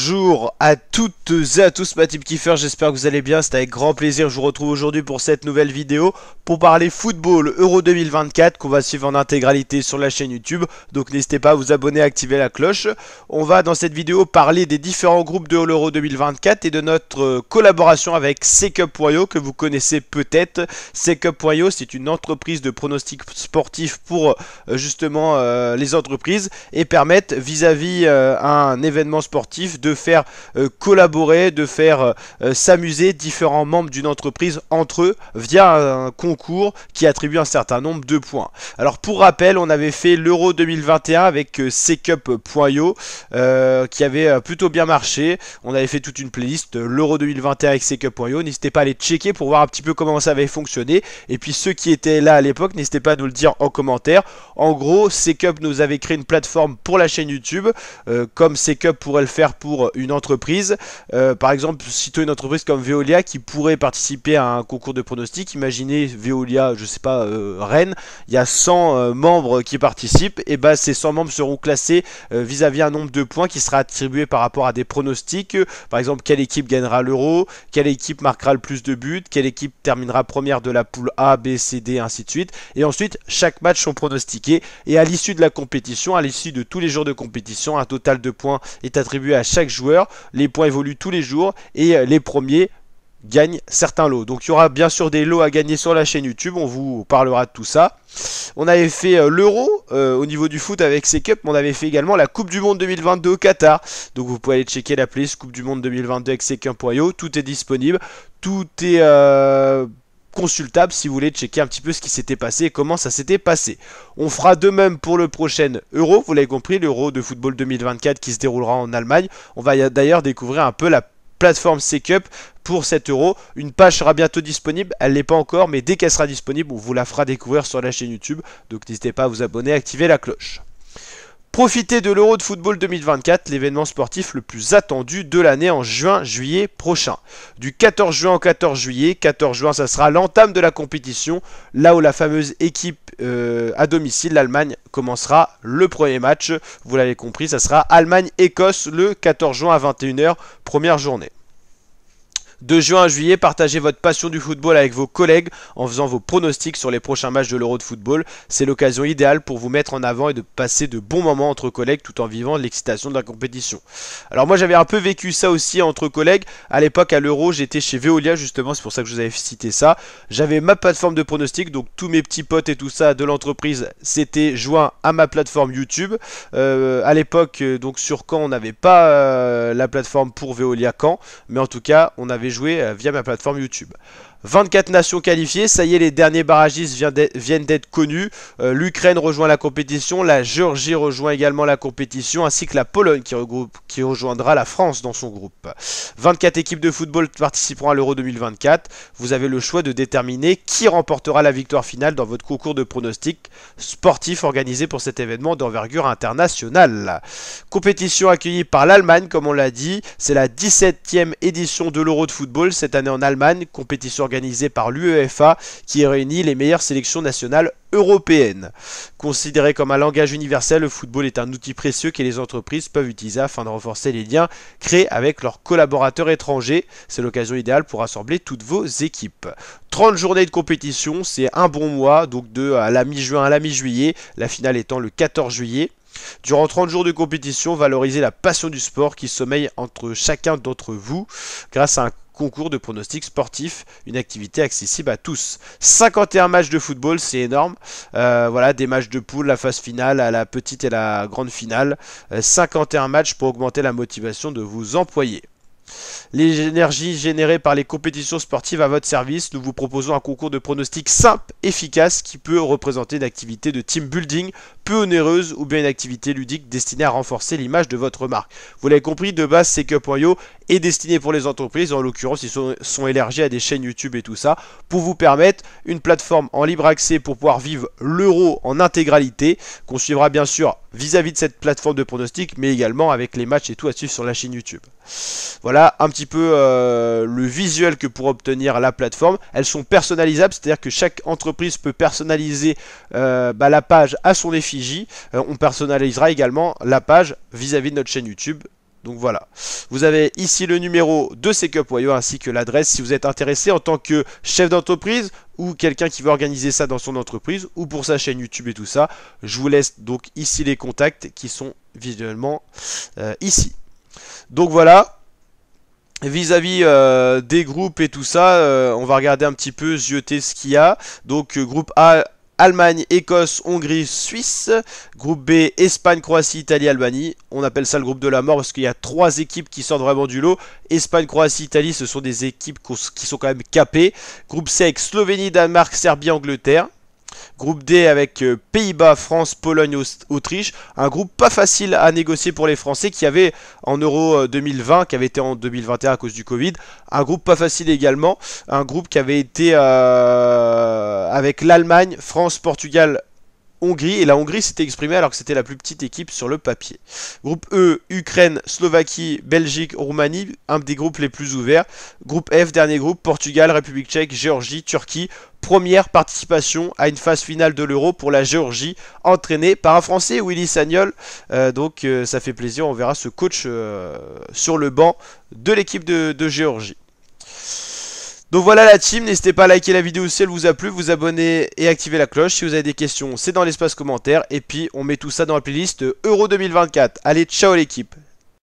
Bonjour à toutes et à tous, ma team kiffer, j'espère que vous allez bien, c'est avec grand plaisir que je vous retrouve aujourd'hui pour cette nouvelle vidéo pour parler football Euro 2024 qu'on va suivre en intégralité sur la chaîne YouTube, donc n'hésitez pas à vous abonner et à activer la cloche. On va dans cette vidéo parler des différents groupes de l'Euro 2024 et de notre collaboration avec Secup.io que vous connaissez peut-être. Secup.io, c'est une entreprise de pronostics sportifs pour justement les entreprises et permettent vis-à-vis un événement sportif de faire collaborer, de faire s'amuser différents membres d'une entreprise entre eux via un concours qui attribue un certain nombre de points. Alors pour rappel, on avait fait l'Euro 2021 avec Secup.io qui avait plutôt bien marché. On avait fait toute une playlist l'Euro 2021 avec Secup.io. N'hésitez pas à aller checker pour voir un petit peu comment ça avait fonctionné. Et puis ceux qui étaient là à l'époque, n'hésitez pas à nous le dire en commentaire. En gros, Secup nous avait créé une plateforme pour la chaîne YouTube, comme Secup pourrait le faire pour une entreprise. Par exemple, citons une entreprise comme Veolia qui pourrait participer à un concours de pronostics. Imaginez Veolia, je sais pas, Rennes, il y a 100 membres qui participent, et bah ces 100 membres seront classés vis-à-vis un nombre de points qui sera attribué par rapport à des pronostics. Par exemple, quelle équipe gagnera l'Euro, quelle équipe marquera le plus de buts, quelle équipe terminera première de la poule A, B, C, D, ainsi de suite. Et ensuite, chaque match sont pronostiqués, et à l'issue de la compétition, à l'issue de tous les jours de compétition, un total de points est attribué à chaque joueur. Les points évoluent tous les jours et les premiers gagnent certains lots. Donc il y aura bien sûr des lots à gagner sur la chaîne YouTube, on vous parlera de tout ça. On avait fait l'Euro au niveau du foot avec Secup, mais on avait fait également la Coupe du Monde 2022 au Qatar. Donc vous pouvez aller checker la playlist Coupe du Monde 2022 avec Secup.io, tout est disponible, tout est consultable si vous voulez checker un petit peu ce qui s'était passé et comment ça s'était passé. On fera de même pour le prochain Euro, vous l'avez compris, l'Euro de football 2024 qui se déroulera en Allemagne. On va d'ailleurs découvrir un peu la plateforme Secup pour cet Euro. Une page sera bientôt disponible, elle n'est pas encore, mais dès qu'elle sera disponible, on vous la fera découvrir sur la chaîne YouTube. Donc n'hésitez pas à vous abonner et activer la cloche. Profitez de l'Euro de football 2024, l'événement sportif le plus attendu de l'année en juin-juillet prochain. Du 14 juin au 14 juillet, 14 juin ça sera l'entame de la compétition, là où la fameuse équipe à domicile, l'Allemagne, commencera le premier match. Vous l'avez compris, ça sera Allemagne-Écosse le 14 juin à 21 h, première journée. De juin à juillet, partagez votre passion du football avec vos collègues en faisant vos pronostics sur les prochains matchs de l'Euro de football. C'est l'occasion idéale pour vous mettre en avant et de passer de bons moments entre collègues tout en vivant l'excitation de la compétition. Alors moi j'avais un peu vécu ça aussi entre collègues. À l'époque à l'Euro, j'étais chez Veolia justement, c'est pour ça que je vous avais cité ça. J'avais ma plateforme de pronostics, donc tous mes petits potes et tout ça de l'entreprise s'étaient joints à ma plateforme YouTube. À l'époque, donc sur Caen, on n'avait pas la plateforme pour Veolia Caen, mais en tout cas on avait jouer via ma plateforme YouTube. 24 nations qualifiées, ça y est, les derniers barragistes viennent d'être connus. L'Ukraine rejoint la compétition, la Géorgie rejoint également la compétition, ainsi que la Pologne qui rejoindra la France dans son groupe. 24 équipes de football participeront à l'Euro 2024. Vous avez le choix de déterminer qui remportera la victoire finale dans votre concours de pronostics sportifs organisé pour cet événement d'envergure internationale. Compétition accueillie par l'Allemagne, comme on l'a dit. C'est la 17e édition de l'Euro de football cette année en Allemagne, compétition organisée par l'UEFA qui réunit les meilleures sélections nationales européennes. Considéré comme un langage universel, le football est un outil précieux que les entreprises peuvent utiliser afin de renforcer les liens créés avec leurs collaborateurs étrangers. C'est l'occasion idéale pour rassembler toutes vos équipes. 30 journées de compétition, c'est un bon mois, donc de à la mi-juin à la mi-juillet, la finale étant le 14 juillet. Durant 30 jours de compétition, valorisez la passion du sport qui sommeille entre chacun d'entre vous grâce à un concours de pronostics sportifs, une activité accessible à tous. 51 matchs de football, c'est énorme. Voilà, des matchs de poule, la phase finale, à la petite et la grande finale. 51 matchs pour augmenter la motivation de vos employés. L'énergie générée par les compétitions sportives à votre service, nous vous proposons un concours de pronostics simple, efficace, qui peut représenter une activité de team building peu onéreuse ou bien une activité ludique destinée à renforcer l'image de votre marque. Vous l'avez compris, de base, Secup.io est destiné pour les entreprises, en l'occurrence, ils sont élargis à des chaînes YouTube et tout ça, pour vous permettre une plateforme en libre accès pour pouvoir vivre l'Euro en intégralité, qu'on suivra bien sûr vis-à-vis de cette plateforme de pronostics, mais également avec les matchs et tout à suivre sur la chaîne YouTube. Voilà un petit peu le visuel que pourra obtenir la plateforme. Elles sont personnalisables, c'est-à-dire que chaque entreprise peut personnaliser la page à son effigie. On personnalisera également la page vis-à-vis de notre chaîne YouTube Donc voilà, vous avez ici le numéro de ces Cup Wayo ainsi que l'adresse si vous êtes intéressé en tant que chef d'entreprise ou quelqu'un qui veut organiser ça dans son entreprise ou pour sa chaîne YouTube et tout ça. Je vous laisse donc ici les contacts qui sont visuellement ici. Donc voilà, vis-à-vis des groupes et tout ça, on va regarder un petit peu, zioter ce qu'il y a. Donc groupe A, Allemagne, Écosse, Hongrie, Suisse. Groupe B, Espagne, Croatie, Italie, Albanie. On appelle ça le groupe de la mort parce qu'il y a 3 équipes qui sortent vraiment du lot. Espagne, Croatie, Italie, ce sont des équipes qui sont quand même capées. Groupe C avec Slovénie, Danemark, Serbie, Angleterre. Groupe D avec Pays-Bas, France, Pologne, Autriche. Un groupe pas facile à négocier pour les Français qui avait en Euro 2020, qui avait été en 2021 à cause du Covid. Un groupe pas facile également. Un groupe qui avait été avec l'Allemagne, France, Portugal, Hongrie, et la Hongrie s'était exprimée alors que c'était la plus petite équipe sur le papier. Groupe E, Ukraine, Slovaquie, Belgique, Roumanie, un des groupes les plus ouverts. Groupe F, dernier groupe, Portugal, République tchèque, Géorgie, Turquie. Première participation à une phase finale de l'Euro pour la Géorgie, entraînée par un Français, Willy Sagnol. Donc ça fait plaisir, on verra ce coach sur le banc de l'équipe de Géorgie. Donc voilà la team, n'hésitez pas à liker la vidéo si elle vous a plu, vous abonner et activer la cloche. Si vous avez des questions, c'est dans l'espace commentaire. Et puis on met tout ça dans la playlist Euro 2024. Allez, ciao l'équipe.